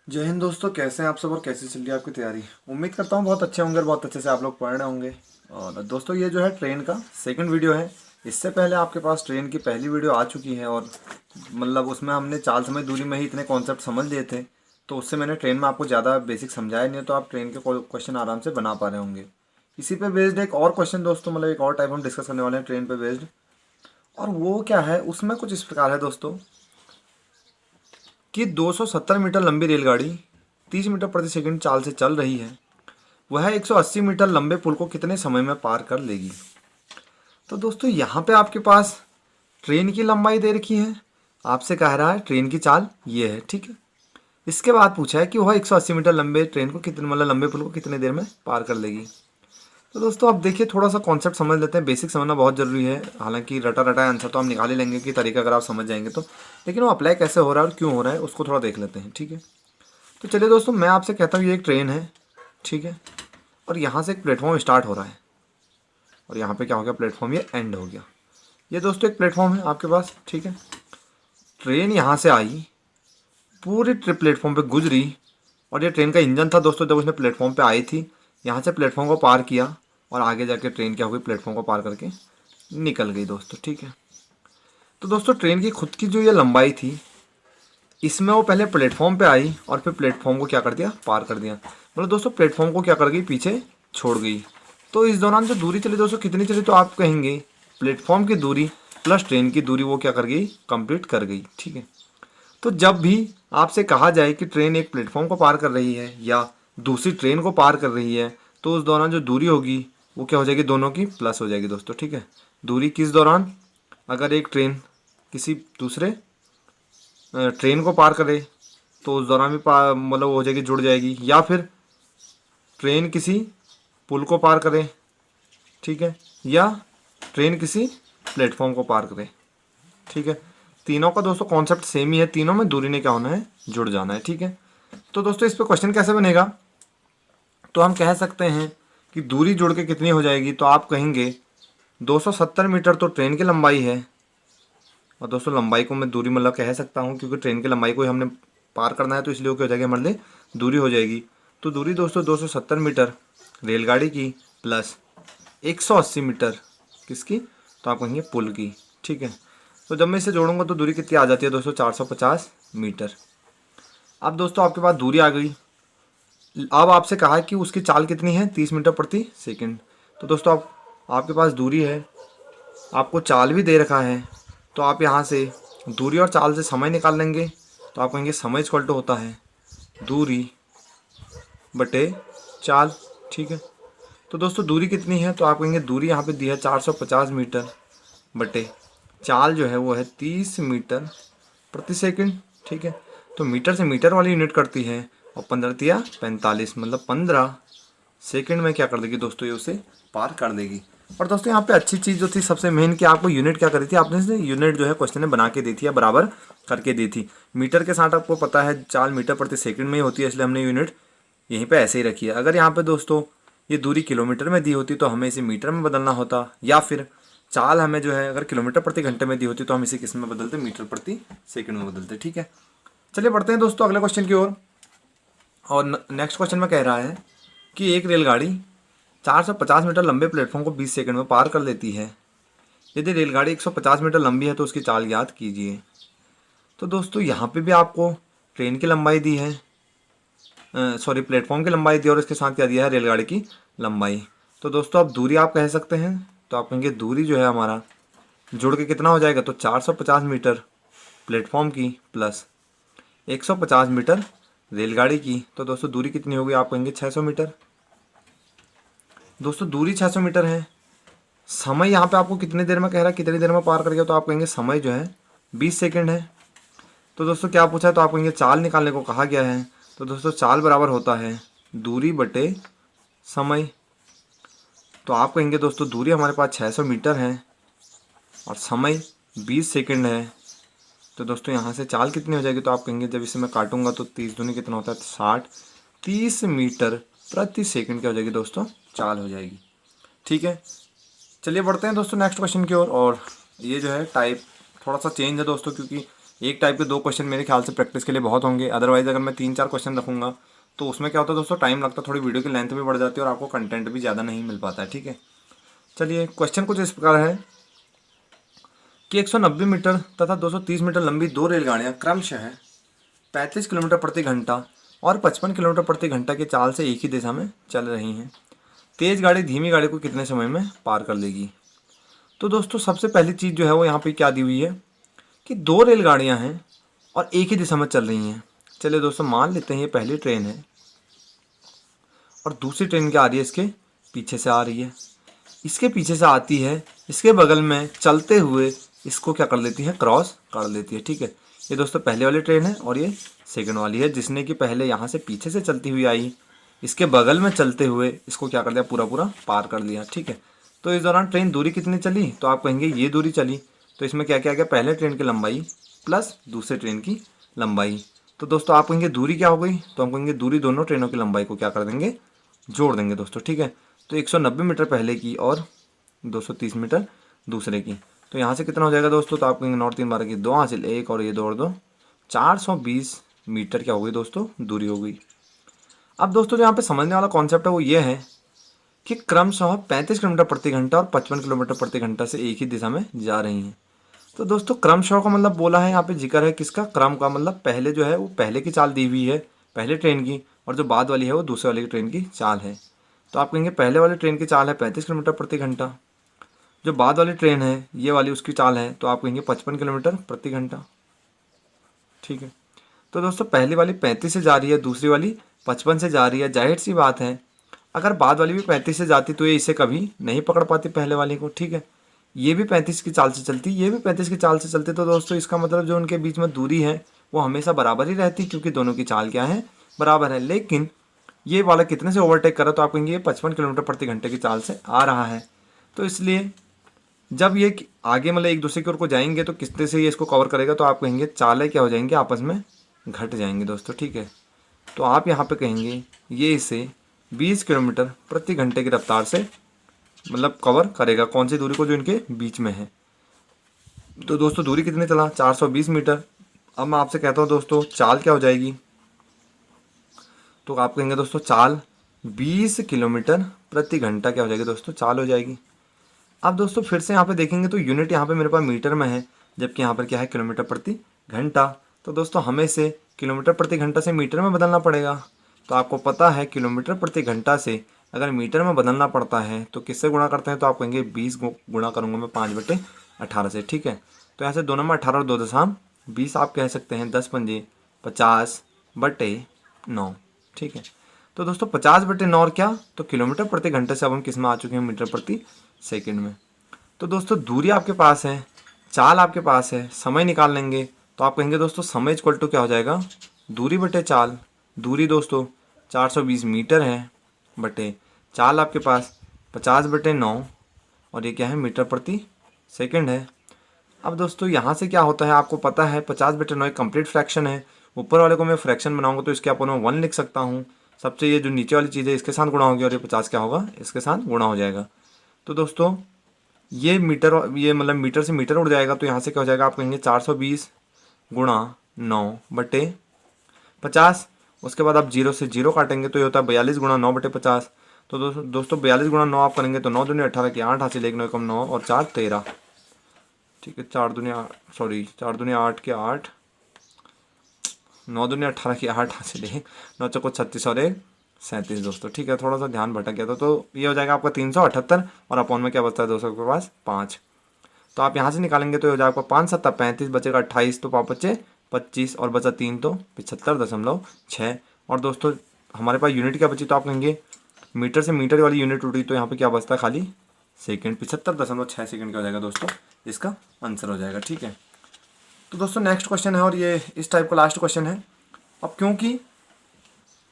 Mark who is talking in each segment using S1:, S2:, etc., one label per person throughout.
S1: जय हिंद दोस्तों, कैसे हैं आप सब और कैसी चल रही है आपकी तैयारी। उम्मीद करता हूँ बहुत अच्छे होंगे और बहुत अच्छे से आप लोग पढ़ रहे होंगे। और दोस्तों ये जो है ट्रेन का सेकंड वीडियो है। इससे पहले आपके पास ट्रेन की पहली वीडियो आ चुकी है और मतलब उसमें हमने चाल समय दूरी में ही इतने कॉन्सेप्ट समझ लिए थे, तो उससे मैंने ट्रेन में आपको ज़्यादा बेसिक समझाया नहीं है, तो आप ट्रेन के क्वेश्चन आराम से बना पा रहे होंगे। इसी पे बेस्ड एक और क्वेश्चन दोस्तों, मतलब एक और टाइप हम डिस्कस करने वाले हैं ट्रेन पे बेस्ड। और वो क्या है, उसमें कुछ इस प्रकार है दोस्तों कि 270 मीटर लंबी रेलगाड़ी 30 मीटर प्रति सेकंड चाल से चल रही है। वह 180 मीटर लंबे पुल को कितने समय में पार कर लेगी। तो दोस्तों यहाँ पे आपके पास ट्रेन की लंबाई दे रखी है, आपसे कह रहा है ट्रेन की चाल ये है, ठीक है। इसके बाद पूछा है कि वह 180 मीटर लंबे ट्रेन को कितने मतलब लंबे पुल को कितने देर में पार कर लेगी। तो दोस्तों अब देखिए, थोड़ा सा कॉन्सेप्ट समझ लेते हैं। बेसिक समझना बहुत ज़रूरी है। हालांकि रटा रटा आंसर तो हम निकाल ही लेंगे कि तरीका अगर आप समझ जाएंगे तो, लेकिन वो अप्लाई कैसे हो रहा है और क्यों हो रहा है उसको थोड़ा देख लेते हैं, ठीक है। तो चलिए दोस्तों, मैं आपसे कहता हूँ ये एक ट्रेन है, ठीक है। और यहाँ से एक प्लेटफॉर्म स्टार्ट हो रहा है और यहाँ पे क्या हो गया, प्लेटफॉर्म ये एंड हो गया। ये दोस्तों एक प्लेटफॉर्म है आपके पास, ठीक है। ट्रेन यहाँ से आई, पूरी ट्रिप प्लेटफॉर्म पे गुजरी और ये ट्रेन का इंजन था दोस्तों। जब उसने प्लेटफॉर्म पे आई थी, यहाँ से प्लेटफॉर्म को पार किया और आगे जाके ट्रेन क्या हो गई, प्लेटफॉर्म को पार करके निकल गई दोस्तों, ठीक है। तो दोस्तों ट्रेन की खुद की जो ये लंबाई थी, इसमें वो पहले प्लेटफॉर्म पे आई और फिर प्लेटफॉर्म को क्या कर दिया, पार कर दिया। मतलब दोस्तों प्लेटफॉर्म को क्या कर गई, पीछे छोड़ गई। तो इस दौरान जो दूरी चली दोस्तों कितनी चली, तो आप कहेंगे प्लेटफॉर्म की दूरी प्लस ट्रेन की दूरी वो क्या कर गई, कंप्लीट कर गई, ठीक है। तो जब भी आपसे कहा जाए कि ट्रेन एक प्लेटफॉर्म को पार कर रही है या दूसरी ट्रेन को पार कर रही है, तो उस दौरान जो दूरी होगी वो क्या हो जाएगी, दोनों की प्लस हो जाएगी दोस्तों, ठीक है। दूरी किस दौरान, अगर एक ट्रेन किसी दूसरे ट्रेन को पार करे तो उस दौरान भी मतलब हो जाएगी, जुड़ जाएगी। या फिर ट्रेन किसी पुल को पार करे, ठीक है, या ट्रेन किसी प्लेटफॉर्म को पार करे, ठीक है। तीनों का दोस्तों कॉन्सेप्ट सेम ही है, तीनों में दूरी ने क्या होना है, जुड़ जाना है, ठीक है। तो दोस्तों इस पे क्वेश्चन कैसे बनेगा, तो हम कह सकते हैं कि दूरी जुड़ के कितनी हो जाएगी, तो आप कहेंगे 270 मीटर तो ट्रेन की लंबाई है। और दोस्तों लंबाई को मैं दूरी मतलब कह सकता हूँ, क्योंकि ट्रेन की लंबाई को ही हमने पार करना है, तो इसलिए वो क्या हो जाएगी, हमारे लिए दूरी हो जाएगी। तो दूरी दोस्तों 270 मीटर रेलगाड़ी की प्लस 180 मीटर किसकी, तो आप कहेंगे पुल की, ठीक है। तो जब मैं इसे जोड़ूंगा तो दूरी कितनी आ जाती है दोस्तों, 450 मीटर। अब दोस्तों आपके पास दूरी आ गई। अब आपसे कहा है कि उसकी चाल कितनी है, 30 मीटर प्रति सेकंड। तो दोस्तों आपके पास दूरी है, आपको चाल भी दे रखा है, तो आप यहाँ से दूरी और चाल से समय निकाल लेंगे। तो आप कहेंगे समय इक्वल टू होता है दूरी बटे चाल, ठीक है। तो दोस्तों दूरी कितनी है, तो आप कहेंगे दूरी यहाँ पे दी है 450 मीटर बटे चाल जो है वो है 30 मीटर प्रति सेकंड, ठीक है। तो मीटर से मीटर वाली यूनिट करती है और 15 तिया 45, मतलब 15 सेकंड में क्या कर देगी दोस्तों, ये उसे पार कर देगी। और दोस्तों यहाँ पे अच्छी चीज़ जो थी सबसे मेन, कि आपको यूनिट क्या करी थी, आपने इसे यूनिट जो है क्वेश्चन ने बना के दी थी या बराबर करके दी थी। मीटर के साथ आपको पता है चाल मीटर प्रति सेकंड में ही होती है, इसलिए हमने यूनिट यहीं पे ऐसे ही रखी है। अगर यहाँ पे दोस्तों ये दूरी किलोमीटर में दी होती तो हमें इसे मीटर में बदलना होता, या फिर चाल हमें जो है अगर किलोमीटर प्रति घंटे में दी होती तो हम इसे किस में बदलते, मीटर प्रति सेकंड में बदलते, ठीक है। चलिए बढ़ते हैं दोस्तों अगले क्वेश्चन की ओर। और नेक्स्ट क्वेश्चन में कह रहा है कि एक रेलगाड़ी 450 मीटर लंबे प्लेटफॉर्म को 20 सेकंड में पार कर लेती है। यदि रेलगाड़ी 150 मीटर लंबी है तो उसकी चाल याद कीजिए। तो दोस्तों यहाँ पे भी आपको ट्रेन की लंबाई दी है, सॉरी प्लेटफॉर्म की लंबाई दी और इसके साथ क्या दिया है, रेलगाड़ी की लंबाई। तो दोस्तों अब दूरी आप कह सकते हैं, तो आप कहेंगे दूरी जो है हमारा जुड़ के कितना हो जाएगा, तो 450 मीटर प्लेटफॉर्म की प्लस 150 मीटर रेलगाड़ी की। तो दोस्तों दूरी कितनी होगी, आप कहेंगे 600 मीटर। दोस्तों दूरी 600 मीटर है। समय यहाँ पे आपको कितनी देर में कह रहा है, कितनी देर में पार कर गया, तो आप कहेंगे समय जो है 20 सेकंड है। तो दोस्तों क्या पूछा है, तो आप कहेंगे चाल निकालने को कहा गया है। तो दोस्तों चाल बराबर होता है दूरी बटे समय। तो आप कहेंगे दोस्तों दूरी हमारे पास 600 मीटर है और समय 20 सेकंड है। तो दोस्तों यहाँ से चाल कितनी हो जाएगी, तो आप कहेंगे जब इसे मैं काटूंगा तो 30 दूनी कितना होता है, 60, 30 मीटर प्रति सेकंड क्या हो जाएगी दोस्तों, चाल हो जाएगी, ठीक है। चलिए बढ़ते हैं दोस्तों नेक्स्ट क्वेश्चन की ओर। और ये जो है टाइप थोड़ा सा चेंज है दोस्तों, क्योंकि एक टाइप के 2 क्वेश्चन मेरे ख्याल से प्रैक्टिस के लिए बहुत होंगे। अदरवाइज़ अगर मैं 3-4 क्वेश्चन रखूँगा तो उसमें क्या होता है दोस्तों, टाइम लगता है, थोड़ी वीडियो की लेंथ भी बढ़ जाती है और आपको कंटेंट भी ज़्यादा नहीं मिल पाता है। ठीक है, चलिए क्वेश्चन कुछ इस प्रकार है कि 190 मीटर तथा 230 मीटर लंबी 2 रेलगाड़ियाँ क्रमशः 35 किलोमीटर प्रति घंटा और 55 किलोमीटर प्रति घंटा की चाल से एक ही दिशा में चल रही हैं। तेज गाड़ी धीमी गाड़ी को कितने समय में पार कर लेगी? तो दोस्तों सबसे पहली चीज़ जो है वो यहाँ पे क्या दी हुई है कि 2 रेलगाड़ियाँ हैं और एक ही दिशा में चल रही हैं। चलिए दोस्तों मान लेते हैं ये पहली ट्रेन है और दूसरी ट्रेन क्या आ रही है, इसके पीछे से आ रही है, इसके पीछे से आती है, इसके बगल में चलते हुए इसको क्या कर लेती है, क्रॉस कर लेती है। ठीक है, ये दोस्तों पहले वाली ट्रेन है और ये सेकंड वाली है, जिसने कि पहले यहाँ से पीछे से चलती हुई आई, इसके बगल में चलते हुए इसको क्या कर लिया, पूरा पूरा पार कर लिया। ठीक है, तो इस दौरान ट्रेन दूरी कितनी चली, तो आप कहेंगे ये दूरी चली। तो इसमें क्या क्या आ गया, पहले ट्रेन की लंबाई प्लस दूसरे ट्रेन की लंबाई। तो दोस्तों आप कहेंगे दूरी क्या हो गई, तो हम कहेंगे दूरी दोनों ट्रेनों की लंबाई को क्या कर देंगे, जोड़ देंगे दोस्तों। ठीक है, तो 190 मीटर पहले की और 230 मीटर दूसरे की, तो यहाँ से कितना हो जाएगा दोस्तों, तो आप कहेंगे 9 3 12 की 2 हासिल 1 और ये 2 और 2 420 मीटर क्या हो गई दोस्तों, दूरी हो गई। अब दोस्तों जो यहाँ पे समझने वाला कॉन्सेप्ट है वो ये है कि क्रमशः 35 किलोमीटर प्रति घंटा और 55 किलोमीटर प्रति घंटा से एक ही दिशा में जा रही हैं। तो दोस्तों क्रमशः का मतलब बोला है यहाँ पे, जिक्र है किसका, क्रम का, मतलब पहले जो है वो पहले की चाल दी हुई है पहले ट्रेन की, और जो बाद वाली है वो दूसरे वाली ट्रेन की चाल है। तो आप कहेंगे पहले वाली ट्रेन की चाल है 35 किलोमीटर प्रति घंटा, जो बाद वाली ट्रेन है ये वाली उसकी चाल है, तो आप कहेंगे 55 किलोमीटर प्रति घंटा। ठीक है, तो दोस्तों पहली वाली 35 से जा रही है, दूसरी वाली 55 से जा रही है। जाहिर सी बात है अगर बाद वाली भी 35 से जाती तो ये इसे कभी नहीं पकड़ पाती पहले वाली को। ठीक है, ये भी 35 की चाल से चलती, ये भी 35 की चाल से चलती, तो दोस्तों इसका मतलब जो उनके बीच में दूरी है वो हमेशा बराबर ही रहती, क्योंकि दोनों की चाल क्या है, बराबर है। लेकिन ये वाला कितने से ओवरटेक करा, तो आप कहेंगे ये 55 किलोमीटर प्रति घंटे की चाल से आ रहा है। तो इसलिए जब ये आगे मतलब एक दूसरे की ओर को जाएंगे तो कितने से ये इसको कवर करेगा, तो आप कहेंगे चालें क्या हो जाएंगे, आपस में घट जाएंगे दोस्तों। ठीक है, तो आप यहाँ पे कहेंगे ये इसे 20 किलोमीटर प्रति घंटे की रफ्तार से मतलब कवर करेगा, कौन सी दूरी को, जो इनके बीच में है। तो दोस्तों दूरी कितनी चला, 420 मीटर। अब मैं आपसे कहता हूँ दोस्तों चाल क्या हो जाएगी, तो आप कहेंगे दोस्तों चाल 20 किलोमीटर प्रति घंटा क्या हो जाएगी दोस्तों, चाल हो जाएगी। अब दोस्तों फिर से यहाँ पे देखेंगे तो यूनिट यहाँ पे मेरे पास मीटर में है, जबकि यहाँ पर क्या है, किलोमीटर प्रति घंटा। तो दोस्तों हमें से किलोमीटर प्रति घंटा से मीटर में बदलना पड़ेगा। तो आपको पता है किलोमीटर प्रति घंटा से अगर मीटर में बदलना पड़ता है तो किससे गुणा करते हैं, तो आप कहेंगे 20 गुणा करूँगा मैं 5/18 से। ठीक है, तो यहाँ से 2 नंबर 18 और 2 दशम 20 आप कह सकते हैं, 10 पंजे 50/9। ठीक है, तो दोस्तों 50/9 और क्या, तो किलोमीटर प्रति घंटे से अब हम किस में आ चुके हैं, मीटर प्रति सेकंड में। तो दोस्तों दूरी आपके पास है, चाल आपके पास है, समय निकाल लेंगे तो आप कहेंगे दोस्तों समय इक्वल टू क्या हो जाएगा, दूरी बटे चाल। दूरी दोस्तों 420 मीटर है बटे चाल आपके पास 50/9 और ये क्या है, मीटर प्रति सेकंड है। अब दोस्तों यहाँ से क्या होता है आपको पता है, 50/9 एक कंप्लीट फ्रैक्शन है। ऊपर वाले को मैं फ्रैक्शन बनाऊंगा तो इसके अपन में 1 लिख सकता हूँ। सबसे ये जो नीचे वाली चीज़ है इसके साथ गुणा होगी और ये 50 क्या होगा, इसके साथ गुणा हो जाएगा। तो दोस्तों ये मीटर, ये मतलब मीटर से मीटर उड़ जाएगा, तो यहाँ से क्या हो जाएगा, आप कहेंगे 420 गुणा 9/50। उसके बाद आप 0 से 0 काटेंगे तो ये होता है 42 गुणा 9/50। तो दोस्तों 42 गुणा 9 आप करेंगे तो 9 दूनी 18 की 8 हासिल 1 9 कम 9 और 4 13। ठीक है, 4 दूनी 8 के 8, 9 दूनी 18 की 8 हासिल 1 9 चौको 36 और 1 37 दोस्तों। ठीक है, थोड़ा सा ध्यान भटक गया था। तो ये हो जाएगा आपका 378 और अपॉन में क्या बचता है दोस्तों के पास 5। तो आप यहाँ से निकालेंगे तो हो जाएगा आपका 5 7 35 बचेगा 28, तो 5 बचे 25 और बचा 3 तो 75.6। और दोस्तों हमारे पास यूनिट क्या बची, तो आप कहेंगे मीटर से मीटर वाली यूनिट उठी, तो यहाँ पे क्या बचता है खाली सेकंड, 75.6 सेकंड क्या हो जाएगा दोस्तों, इसका आंसर हो जाएगा। ठीक है, तो दोस्तों नेक्स्ट क्वेश्चन है और ये इस टाइप का लास्ट क्वेश्चन है। अब क्योंकि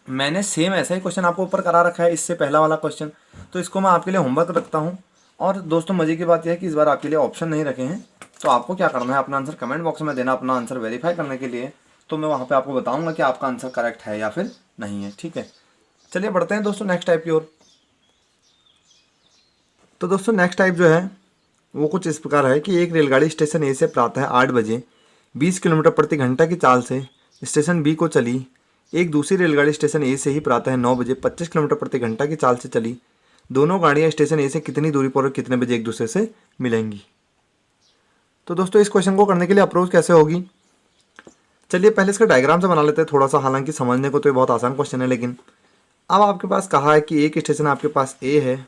S1: मैंने सेम ऐसा ही क्वेश्चन आपको ऊपर करा रखा है इससे पहला वाला क्वेश्चन, तो इसको मैं आपके लिए होमवर्क रखता हूँ। और दोस्तों मज़े की बात यह है कि इस बार आपके लिए ऑप्शन नहीं रखे हैं, तो आपको क्या करना है, अपना आंसर कमेंट बॉक्स में देना, अपना आंसर वेरीफाई करने के लिए। तो मैं वहाँ पे आपको बताऊँगा कि आपका आंसर करेक्ट है या फिर नहीं है। ठीक है, चलिए बढ़ते हैं दोस्तों नेक्स्ट टाइप की ओर। तो दोस्तों नेक्स्ट टाइप जो है वो कुछ इस प्रकार है कि एक रेलगाड़ी स्टेशन ए से प्रातः 8 बजे 20 किलोमीटर प्रति घंटा की चाल से स्टेशन बी को चली, एक दूसरी रेलगाड़ी स्टेशन ए से ही प्रातः 9 बजे 25 किलोमीटर प्रति घंटा की चाल से चली, दोनों गाड़ियाँ स्टेशन ए से कितनी दूरी पर और कितने बजे एक दूसरे से मिलेंगी। तो दोस्तों इस क्वेश्चन को करने के लिए अप्रोच कैसे होगी, चलिए पहले इसका डायग्राम से बना लेते हैं थोड़ा सा। हालांकि समझने को तो ये बहुत आसान क्वेश्चन है, लेकिन अब आपके पास कहा है कि एक स्टेशन आपके पास ए है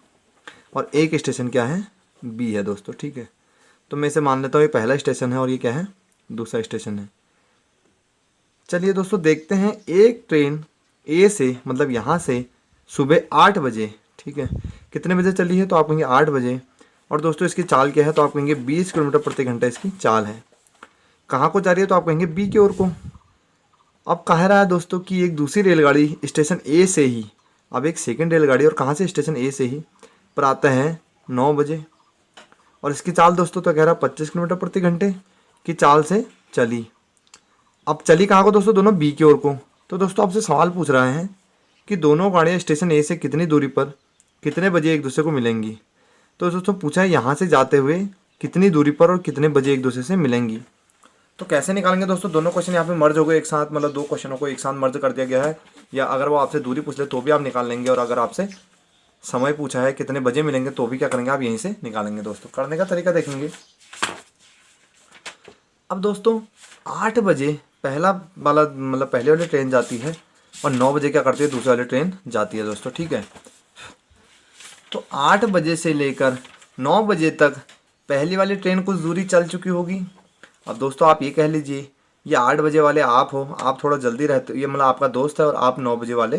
S1: और एक स्टेशन क्या है, बी है दोस्तों, ठीक है। तो मैं इसे मान लेता हूँ ये पहला स्टेशन है और ये क्या है, दूसरा स्टेशन है। चलिए दोस्तों देखते हैं, एक ट्रेन ए से मतलब यहाँ से सुबह 8 बजे, ठीक है, कितने बजे चली है, तो आप कहेंगे 8 बजे। और दोस्तों इसकी चाल क्या है, तो आप कहेंगे 20 किलोमीटर प्रति घंटा इसकी चाल है। कहाँ को जा रही है, तो आप कहेंगे बी की ओर को। अब कह रहा है दोस्तों कि एक दूसरी रेलगाड़ी स्टेशन ए से ही, अब एक सेकंड रेलगाड़ी और कहाँ से, स्टेशन ए से ही, प्रातः है 9 बजे और इसकी चाल दोस्तों तो कह रहा है 25 किलोमीटर प्रति घंटे की चाल से चली। अब चली कहाँ को दोस्तों, दोनों बी की ओर को। तो दोस्तों आपसे सवाल पूछ रहा है कि दोनों गाड़ियाँ स्टेशन ए से कितनी दूरी पर कितने बजे एक दूसरे को मिलेंगी। तो दोस्तों पूछा है यहाँ से जाते हुए कितनी दूरी पर और कितने बजे एक दूसरे से मिलेंगी। तो कैसे निकालेंगे दोस्तों, दोनों क्वेश्चन यहाँ पे मर्ज हो गए एक साथ, मतलब दो क्वेश्चनों को एक साथ मर्ज कर दिया गया है। या अगर वो आपसे दूरी पूछ ले तो भी आप निकाल लेंगे, और अगर आपसे समय पूछा है कितने बजे मिलेंगे तो भी क्या करेंगे, आप यहीं से निकालेंगे। दोस्तों करने का तरीका देखेंगे। अब दोस्तों 8 बजे पहला वाला मतलब पहले वाली ट्रेन जाती है और 9 बजे क्या करती है, दूसरी वाली ट्रेन जाती है दोस्तों, ठीक है। तो 8 बजे से लेकर 9 बजे तक पहली वाली ट्रेन कुछ दूरी चल चुकी होगी। अब दोस्तों आप ये कह लीजिए ये 8 बजे वाले आप हो, आप थोड़ा जल्दी रहते हो, ये मतलब आपका दोस्त है और आप 9 बजे वाले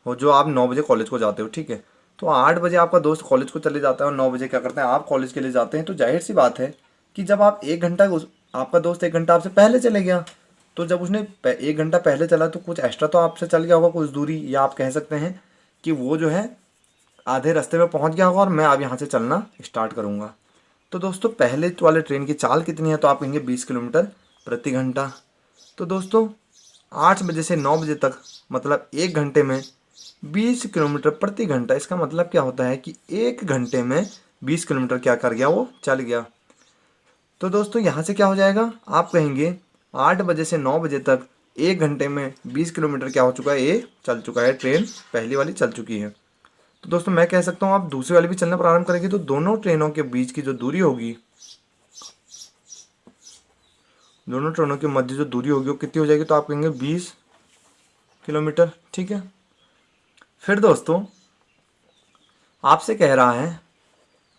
S1: हो, जो आप 9 बजे कॉलेज को जाते हो, ठीक है। तो 8 बजे आपका दोस्त कॉलेज को चले जाता है और 9 बजे क्या करते हैं, आप कॉलेज के लिए जाते हैं। तो जाहिर सी बात है कि जब आप 1 घंटा, आपका दोस्त 1 घंटा आपसे पहले चले गया, तो जब उसने 1 घंटा पहले चला तो कुछ एक्स्ट्रा तो आपसे चल गया होगा कुछ दूरी, या आप कह सकते हैं कि वो जो है आधे रास्ते में पहुंच गया होगा और मैं अब यहाँ से चलना स्टार्ट करूँगा। तो दोस्तों पहले वाले ट्रेन की चाल कितनी है, तो आप कहेंगे 20 किलोमीटर प्रति घंटा। तो दोस्तों 8 बजे से 9 बजे तक मतलब 1 घंटे में 20 किलोमीटर प्रति घंटा, इसका मतलब क्या होता है कि 1 घंटे में 20 किलोमीटर क्या कर गया, वो चल गया। तो दोस्तों यहाँ से क्या हो जाएगा, आप कहेंगे 8 बजे से 9 बजे तक 1 घंटे में 20 किलोमीटर क्या हो चुका है, ये चल चुका है, ट्रेन पहली वाली चल चुकी है। तो दोस्तों मैं कह सकता हूँ आप दूसरी वाली भी चलना प्रारंभ करेंगे तो दोनों ट्रेनों के बीच की जो दूरी होगी, दोनों ट्रेनों के मध्य जो दूरी होगी वो कितनी हो जाएगी, तो आप कहेंगे 20 किलोमीटर, ठीक है। फिर दोस्तों आपसे कह रहा है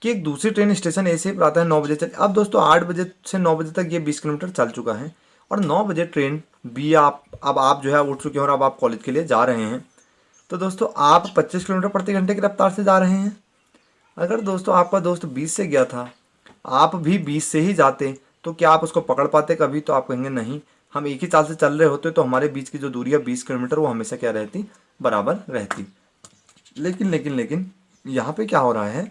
S1: कि एक दूसरी ट्रेन स्टेशन ए से प्रातः 9 बजे चली। अब दोस्तों 8 बजे से 9 बजे तक ये 20 किलोमीटर चल चुका है और 9 बजे ट्रेन बी अब आप जो है उठ चुके हैं और अब आप कॉलेज के लिए जा रहे हैं। तो दोस्तों आप 25 किलोमीटर प्रति घंटे की रफ्तार से जा रहे हैं। अगर दोस्तों आपका दोस्त 20 से गया था, आप भी 20 से ही जाते तो क्या आप उसको पकड़ पाते कभी, तो आप कहेंगे नहीं, हम एक ही चाल से चल रहे होते तो हमारे बीच की जो दूरी है 20 किलोमीटर वो हमेशा क्या रहती, बराबर रहती। लेकिन लेकिन लेकिन यहाँ पे क्या हो रहा है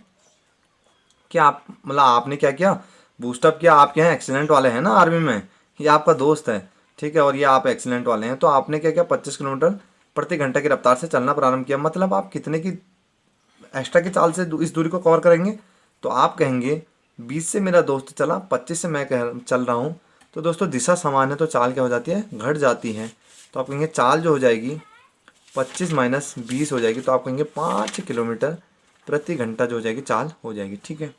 S1: कि आप मतलब आपने क्या किया, बूस्टअप किया। आपके यहाँ एक्सीलेंट वाले हैं ना आर्मी में, ये आपका दोस्त है, ठीक है, और ये आप एक्सीलेंट वाले हैं। तो आपने क्या किया, 25 किलोमीटर प्रति घंटे की रफ्तार से चलना प्रारंभ किया। मतलब आप कितने की एक्स्ट्रा की चाल से इस दूरी को कवर करेंगे, तो आप कहेंगे 20 से मेरा दोस्त चला, 25 से मैं चल रहा हूँ। तो दोस्तों दिशा समान है तो चाल क्या हो जाती है, घट जाती है। तो आप कहेंगे चाल जो हो जाएगी 25 माइनस 20 हो जाएगी, तो आप कहेंगे 5 किलोमीटर प्रति घंटा जो हो जाएगी चाल हो जाएगी, ठीक है।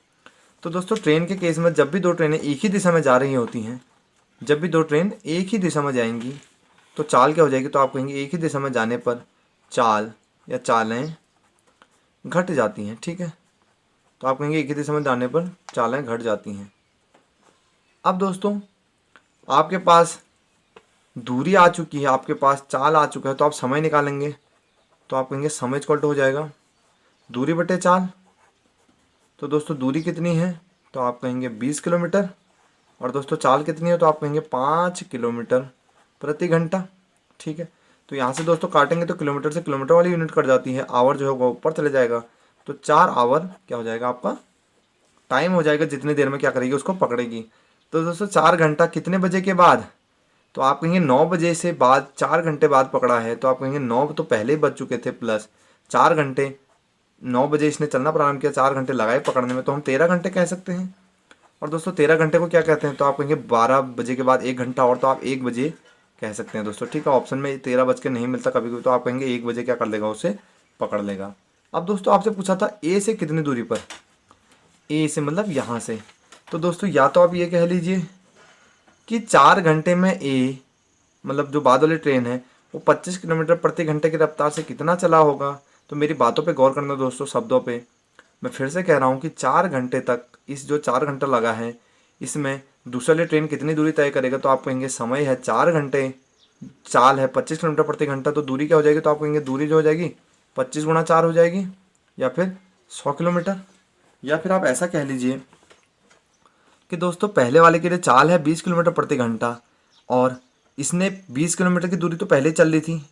S1: तो दोस्तों ट्रेन के केस में जब भी दो ट्रेनें एक ही दिशा में जा रही होती हैं, जब भी दो ट्रेन एक ही दिशा में जाएंगी तो चाल क्या हो जाएगी, तो आप कहेंगे एक ही दिशा में जाने पर चाल या चालें घट जाती हैं, ठीक है। तो आप कहेंगे एक ही दिशा में जाने पर चालें घट जाती हैं। अब दोस्तों आपके पास दूरी आ चुकी है, आपके पास चाल आ चुका है, तो आप समय निकालेंगे। तो आप कहेंगे समय इक्वल टू हो जाएगा दूरी बटे चाल। तो दोस्तों दूरी कितनी है, तो आप कहेंगे 20 किलोमीटर, और दोस्तों चाल कितनी है, तो आप कहेंगे 5 किलोमीटर प्रति घंटा, ठीक है। तो यहाँ से दोस्तों काटेंगे तो किलोमीटर से किलोमीटर वाली यूनिट कट जाती है, आवर जो होगा ऊपर चले जाएगा। तो 4 आवर क्या हो जाएगा, आपका टाइम हो जाएगा, जितनी देर में क्या करेगी उसको पकड़ेगी। तो दोस्तों 4 घंटा कितने बजे के बाद, तो आप कहेंगे 9 बजे से बाद 4 घंटे बाद पकड़ा है। तो आप कहेंगे 9 तो पहले ही बज चुके थे, प्लस 4 घंटे, 9 बजे इसने चलना प्रारंभ किया, 4 घंटे लगाए पकड़ने में, तो हम 13 घंटे कह सकते हैं। और दोस्तों 13 घंटे को क्या कहते हैं, तो आप कहेंगे 12 बजे के बाद 1 घंटा और, तो आप 1 बजे कह सकते हैं दोस्तों, ठीक है। ऑप्शन में 13 बज के नहीं मिलता कभी कभी, तो आप कहेंगे 1 बजे क्या कर लेगा, उसे पकड़ लेगा। अब दोस्तों आपसे पूछा था ए से कितनी दूरी पर, ए से मतलब यहाँ से, तो दोस्तों या तो आप ये कह लीजिए कि 4 घंटे में ए मतलब जो बाद वाली ट्रेन है वो 25 किलोमीटर प्रति घंटे की रफ्तार से कितना चला होगा। तो मेरी बातों पे गौर करना दोस्तों, शब्दों पे। मैं फिर से कह रहा हूँ कि 4 घंटे तक, इस जो 4 घंटा लगा है इसमें दूसरी वाली ट्रेन कितनी दूरी तय करेगा, तो आप कहेंगे समय है 4 घंटे, चाल है 25 किलोमीटर प्रति घंटा, तो दूरी क्या हो जाएगी, तो आप कहेंगे दूरी जो हो जाएगी 25 गुणा 4 हो जाएगी, या फिर 100 किलोमीटर। या फिर आप ऐसा कह लीजिए कि दोस्तों पहले वाले के लिए चाल है 20 किलोमीटर प्रति घंटा, और इसने 20 किलोमीटर की दूरी तो पहले ही चल रही थी,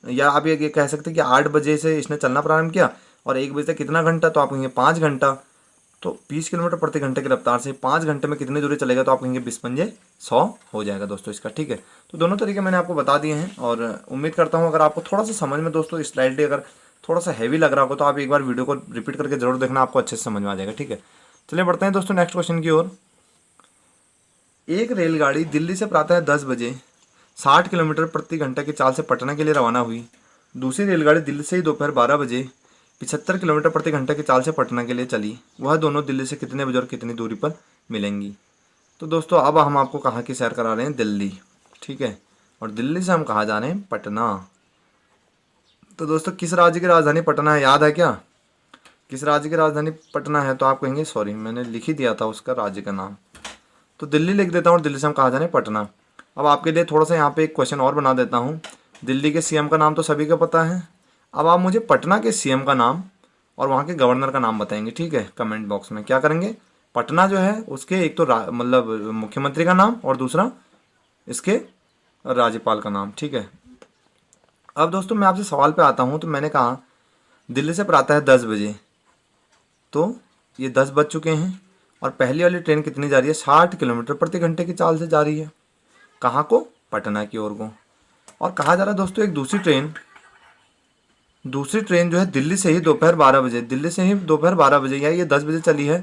S1: या आप ये कह सकते हैं कि 8 बजे से इसने चलना प्रारंभ किया और 1 बजे तक कितना घंटा, तो आप कहेंगे 5 घंटा। तो 20 किलोमीटर प्रति घंटे की रफ्तार से 5 घंटे में कितनी दूरी चलेगा, तो आप कहेंगे 20 पंजे 100 हो जाएगा दोस्तों इसका, ठीक है। तो दोनों तरीके मैंने आपको बता दिए हैं, और उम्मीद करता हूँ अगर आपको थोड़ा सा समझ में दोस्तों स्लाइडली अगर थोड़ा सा हैवी लग रहा होगा तो आप एक बार वीडियो को रिपीट करके जरूर देखना, आपको अच्छे से समझ में आ जाएगा, ठीक है। चलिए बढ़ते हैं दोस्तों नेक्स्ट क्वेश्चन की ओर। एक रेलगाड़ी दिल्ली से प्रातः 10 बजे 60 किलोमीटर प्रति घंटा की चाल से पटना के लिए रवाना हुई। दूसरी रेलगाड़ी दिल्ली से ही दोपहर 12 बजे 75 किलोमीटर प्रति घंटा की चाल से पटना के लिए चली। वह दोनों दिल्ली से कितने बजे और कितनी दूरी पर मिलेंगी। तो दोस्तों अब हम आपको कहाँ की सैर करा रहे हैं, दिल्ली, ठीक है। और दिल्ली से हम कहाँ जा रहे हैं, पटना। तो दोस्तों किस राज्य की राजधानी पटना है, याद है क्या, किस राज्य की राजधानी पटना है, तो आप कहेंगे सॉरी मैंने लिख ही दिया था उसका राज्य का नाम, तो दिल्ली लिख देता हूँ, और दिल्ली से हम कहाँ जा रहे हैं, पटना। अब आपके लिए थोड़ा सा यहाँ पे एक क्वेश्चन और बना देता हूँ। दिल्ली के सीएम का नाम तो सभी को पता है, अब आप मुझे पटना के सीएम का नाम और वहाँ के गवर्नर का नाम बताएंगे, ठीक है। कमेंट बॉक्स में क्या करेंगे, पटना जो है उसके एक तो मतलब मुख्यमंत्री का नाम और दूसरा इसके राज्यपाल का नाम, ठीक है। अब दोस्तों मैं आपसे सवाल पे आता हूँ। तो मैंने कहा दिल्ली से प्रातः 10 बजे, तो ये 10 बज चुके हैं, और पहली वाली ट्रेन कितनी जा रही है, 60 किलोमीटर प्रति घंटे की चाल से जा रही है, कहाँ को, पटना की ओर को। और कहा जा रहा है दोस्तों एक दूसरी ट्रेन जो है दिल्ली से ही दोपहर 12 बजे, दिल्ली से ही दोपहर 12 बजे, या ये 10 बजे चली है,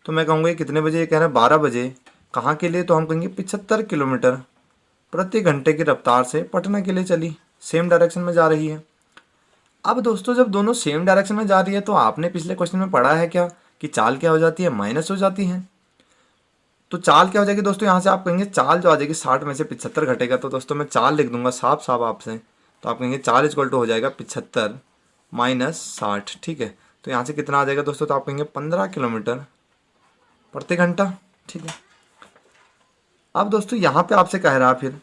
S1: तो मैं कहूँगा ये कितने बजे, ये कह रहे हैं 12 बजे, कहाँ के लिए, तो हम कहेंगे 75 किलोमीटर प्रति घंटे की रफ्तार से पटना के लिए चली, सेम डायरेक्शन में जा रही है। अब दोस्तों जब दोनों सेम डायरेक्शन में जा रही है, तो आपने पिछले क्वेश्चन में पढ़ा है क्या कि चाल क्या हो जाती है, माइनस हो जाती है। तो चाल क्या हो जाएगी दोस्तों, यहाँ से आप कहेंगे चाल जो आ जाएगी 60 में से 75 घटेगा, तो दोस्तों मैं चाल लिख दूंगा साफ साफ आपसे, तो आप कहेंगे चाल इक्वल टू हो जाएगा 75 माइनस 60, ठीक है। तो यहाँ से कितना आ जाएगा दोस्तों, तो आप कहेंगे 15 किलोमीटर प्रति घंटा, ठीक है। अब दोस्तों यहाँ पे आपसे कह रहा फिर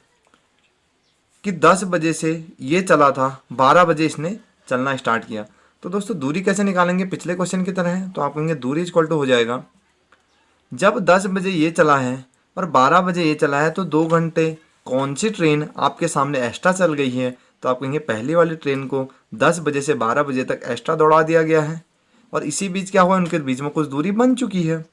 S1: कि 10 बजे से ये चला था, 12 बजे इसने चलना स्टार्ट किया, तो दोस्तों दूरी कैसे निकालेंगे, पिछले क्वेश्चन की तरह है। तो आप कहेंगे दूरी इक्वल टू हो जाएगा, जब 10 बजे ये चला है और 12 बजे ये चला है, तो 2 घंटे कौन सी ट्रेन आपके सामने एक्स्ट्रा चल गई है, तो आप कहेंगे पहली वाली ट्रेन को 10 बजे से 12 बजे तक एक्स्ट्रा दौड़ा दिया गया है, और इसी बीच क्या हुआ, उनके बीच में कुछ दूरी बन चुकी है।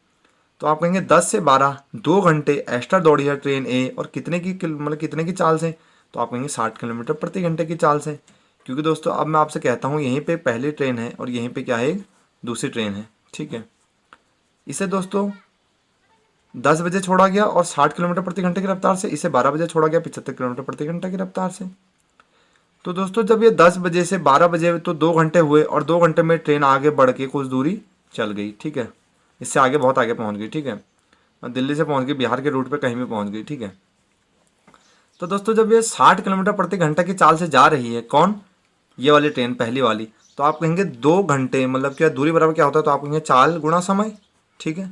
S1: तो आप कहेंगे 10 से 12 2 घंटे एक्स्ट्रा दौड़ी है ट्रेन ए, और कितने की चाल से, तो आप कहेंगे 60 किलोमीटर प्रति घंटे की चाल से। क्योंकि दोस्तों अब मैं आपसे कहता हूँ यहीं पे पहली ट्रेन है और यहीं पे क्या है, दूसरी ट्रेन है, ठीक है। इसे दोस्तों 10 बजे छोड़ा गया और 60 किलोमीटर प्रति घंटे की रफ्तार से, इसे 12 बजे छोड़ा गया 75 किलोमीटर प्रति घंटे की रफ्तार से। तो दोस्तों जब ये 10 बजे से 12 बजे तो 2 घंटे हुए, और 2 घंटे में ट्रेन आगे बढ़ के कुछ दूरी चल गई, ठीक है। इससे आगे बहुत आगे पहुंच गई, ठीक है। और दिल्ली से पहुंच गई, बिहार के रूट पे कहीं भी पहुंच गई, ठीक है। तो दोस्तों जब ये 60 किलोमीटर प्रति घंटा की चाल से जा रही है, कौन, ये वाली ट्रेन पहली वाली, तो आप कहेंगे 2 घंटे मतलब क्या दूरी बराबर क्या होता है, तो आप कहेंगे चाल गुणा समय, ठीक है।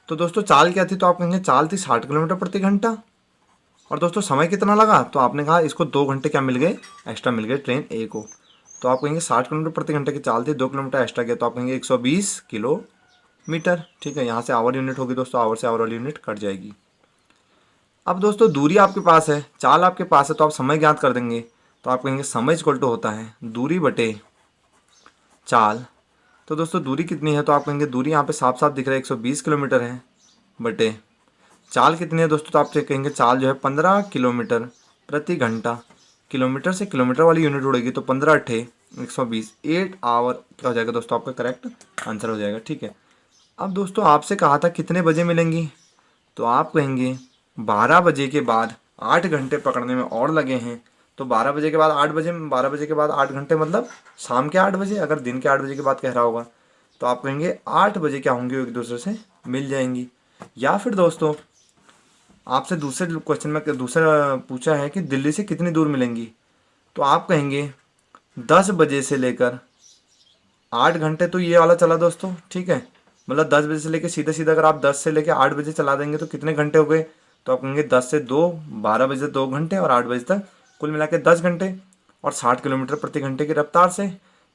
S1: तो दोस्तों चाल क्या थी, तो आप कहेंगे चाल थी 60 किलोमीटर प्रति घंटा, और दोस्तों समय कितना लगा, तो आपने कहा इसको 2 घंटे क्या मिल गए, एक्स्ट्रा मिल गए ट्रेन ए को। तो आप कहेंगे 60 किलोमीटर प्रति घंटे की चाल थी, 2 किलोमीटर एक्स्ट्रा गया, तो आप कहेंगे 120 किलोमीटर, ठीक है। यहाँ से आवर यूनिट होगी दोस्तों, आवर से आवर वाली यूनिट कट जाएगी। अब दोस्तों दूरी आपके पास है, चाल आपके पास है, तो आप समय ज्ञात कर देंगे। तो आप कहेंगे समय इक्वल टू होता है दूरी बटे चाल। तो दोस्तों दूरी कितनी है, तो आप कहेंगे दूरी यहाँ पे साफ साफ दिख रहा है 120 किलोमीटर है, बटे चाल कितनी है दोस्तों, तो आप कहेंगे चाल जो है 15 किलोमीटर प्रति घंटा, किलोमीटर से किलोमीटर वाली यूनिट उड़ेगी, तो 15 अट्ठे 120, 8 आवर क्या हो जाएगा दोस्तों, आपका करेक्ट आंसर हो जाएगा, ठीक है। अब दोस्तों आपसे कहा था कितने बजे मिलेंगी, तो आप कहेंगे 12 बजे के बाद 8 घंटे पकड़ने में और लगे हैं। तो 12 बजे के बाद 8 बजे, 12 बजे के बाद 8 घंटे मतलब शाम के 8 बजे, अगर दिन के 8 बजे के बाद कह रहा होगा तो आप कहेंगे 8 बजे क्या होंगे एक दूसरे से मिल जाएंगी। या फिर दोस्तों आपसे दूसरे क्वेश्चन में दूसरा पूछा है कि दिल्ली से कितनी दूर मिलेंगी, तो आप कहेंगे 10 बजे से लेकर 8 घंटे। तो ये वाला चला दोस्तों, ठीक है। मतलब 10 बजे से लेकर सीधे सीधा अगर आप 10 से लेकर 8 बजे चला देंगे तो कितने घंटे हो गए, तो आप कहेंगे 10 से 2, 12 बजे से 2 घंटे और 8 बजे तक कुल मिला के 10 घंटे और 60 किलोमीटर प्रति घंटे की रफ्तार से।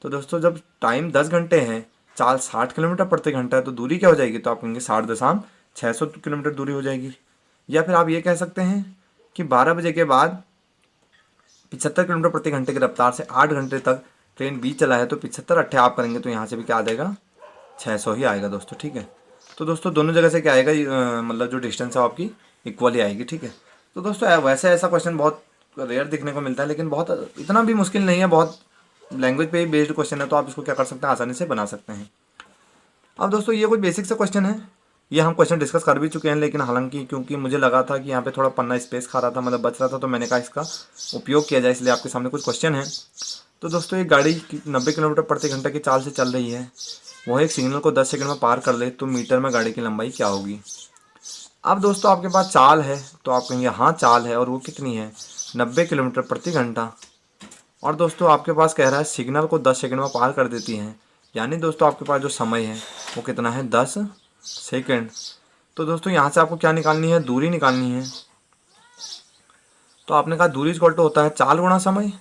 S1: तो दोस्तों जब टाइम 10 घंटे है, चाल 60 किलोमीटर प्रति घंटा है, तो दूरी क्या हो जाएगी, तो आप कहेंगे 60,600 किलोमीटर दूरी हो जाएगी। या फिर आप ये कह सकते हैं कि 12 बजे के बाद 75 किलोमीटर प्रति घंटे की रफ्तार से 8 घंटे तक ट्रेन बी चला है, तो 75 अट्ठे आप करेंगे तो यहाँ से भी क्या आ जाएगा, 600 ही आएगा दोस्तों, ठीक है। तो दोस्तों दोनों जगह से क्या आएगा, मतलब जो डिस्टेंस है वो आपकी इक्वल ही आएगी, ठीक है। तो दोस्तों वैसे ऐसा क्वेश्चन बहुत रेयर देखने को मिलता है, लेकिन बहुत इतना भी मुश्किल नहीं है, बहुत लैंग्वेज पे ही बेस्ड क्वेश्चन है, तो आप इसको क्या कर सकते हैं, आसानी से बना सकते हैं। अब दोस्तों ये कुछ बेसिक से क्वेश्चन है, ये हम क्वेश्चन डिस्कस कर भी चुके हैं, लेकिन हालांकि क्योंकि मुझे लगा था कि यहाँ पे थोड़ा पन्ना स्पेस खा रहा था, मतलब बच रहा था, तो मैंने कहा इसका उपयोग किया जाए, इसलिए आपके सामने कुछ क्वेश्चन है। तो दोस्तों एक गाड़ी 90 किलोमीटर प्रति घंटा की चाल से चल रही है, वह एक सिग्नल को 10 सेकंड में पार कर ले, तो मीटर में गाड़ी की लंबाई क्या होगी। अब दोस्तों आपके पास चाल है, तो आप कहेंगे हाँ चाल है, और वो कितनी है, 90 किलोमीटर प्रति घंटा। और दोस्तों आपके पास कह रहा है सिग्नल को 10 सेकंड में पार कर देती हैं, यानी दोस्तों आपके पास जो समय है वो कितना है, 10 सेकंड। तो दोस्तों यहाँ से आपको क्या निकालनी है, दूरी निकालनी है। तो आपने कहा दूरी इक्वल टू होता है चाल गुणा समय,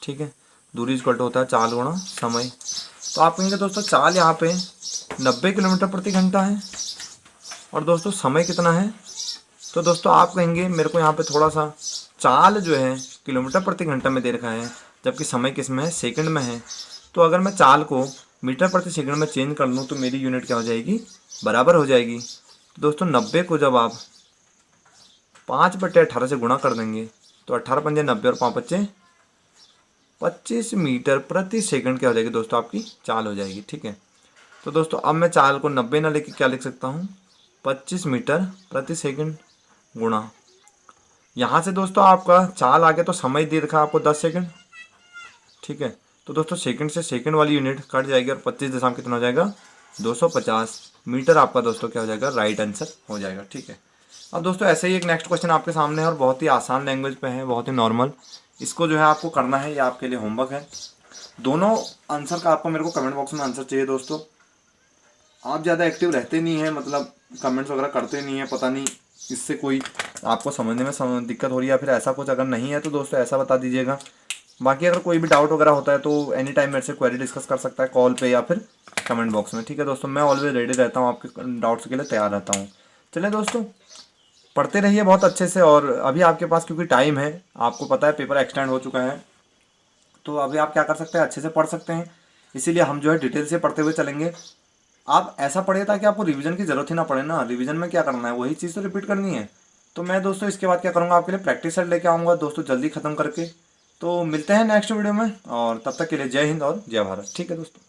S1: ठीक है, दूरी इक्वल टू होता है चाल गुणा समय। तो आप कहेंगे दोस्तों चाल यहाँ पे 90 किलोमीटर प्रति घंटा है, और दोस्तों समय कितना है, तो दोस्तों आप कहेंगे मेरे को यहाँ पे थोड़ा सा चाल जो है किलोमीटर प्रति घंटा में दे रखा है, जबकि समय किस में है, सेकंड में है। तो अगर मैं चाल को मीटर प्रति सेकंड में चेंज कर लूँ तो मेरी यूनिट क्या हो जाएगी, बराबर हो जाएगी। तो दोस्तों 90 को जब आप 5/18 से गुणा कर देंगे तो 18 पंजे 90 और 5 बच्चे 25 मीटर प्रति सेकंड क्या हो जाएगी दोस्तों, आपकी चाल हो जाएगी, ठीक है। तो दोस्तों अब मैं चाल को 90 ना लेके क्या लिख सकता हूँ, 25 मीटर प्रति सेकंड गुणा, यहाँ से दोस्तों आपका चाल आ गया तो समय दे रखा आपको 10 सेकंड, ठीक है। तो दोस्तों सेकंड से सेकंड वाली यूनिट कट जाएगी और 25 दशमलव कितना हो जाएगा, 250 मीटर आपका दोस्तों क्या हो जाएगा, राइट आंसर हो जाएगा, ठीक है। अब दोस्तों ऐसे ही एक नेक्स्ट क्वेश्चन आपके सामने है, और बहुत ही आसान लैंग्वेज पे है, बहुत ही नॉर्मल। इसको जो है आपको करना है, ये आपके लिए होमवर्क है। दोनों आंसर का आपको मेरे को कमेंट बॉक्स में आंसर चाहिए दोस्तों। आप ज़्यादा एक्टिव रहते नहीं हैं, मतलब कमेंट्स वगैरह करते नहीं हैं, पता नहीं इससे कोई आपको समझने में दिक्कत हो रही है या फिर ऐसा कुछ अगर नहीं है तो दोस्तों ऐसा बता दीजिएगा। बाकी अगर कोई भी डाउट वगैरह होता है तो एनी टाइम मेरे से क्वेरी डिस्कस कर सकता है कॉल पे या फिर कमेंट बॉक्स में, ठीक है दोस्तों। मैं ऑलवेज रेडी रहता हूँ, आपके डाउट्स के लिए तैयार रहता हूँ। चलिए दोस्तों पढ़ते रहिए बहुत अच्छे से, और अभी आपके पास क्योंकि टाइम है, आपको पता है पेपर एक्सटेंड हो चुका है, तो अभी आप क्या कर सकते हैं, अच्छे से पढ़ सकते हैं। इसीलिए हम जो है डिटेल से पढ़ते हुए चलेंगे। आप ऐसा पढ़िए ताकि आपको रिवीजन की ज़रूरत ही ना पड़े ना, रिवीजन में क्या करना है, वही चीज़ तो रिपीट करनी है। तो मैं दोस्तों इसके बाद क्या करूँगा, आपके लिए प्रैक्टिस सेट लेके आऊँगा दोस्तों जल्दी ख़त्म करके। तो मिलते हैं नेक्स्ट वीडियो में, और तब तक के लिए जय हिंद और जय भारत, ठीक है दोस्तों।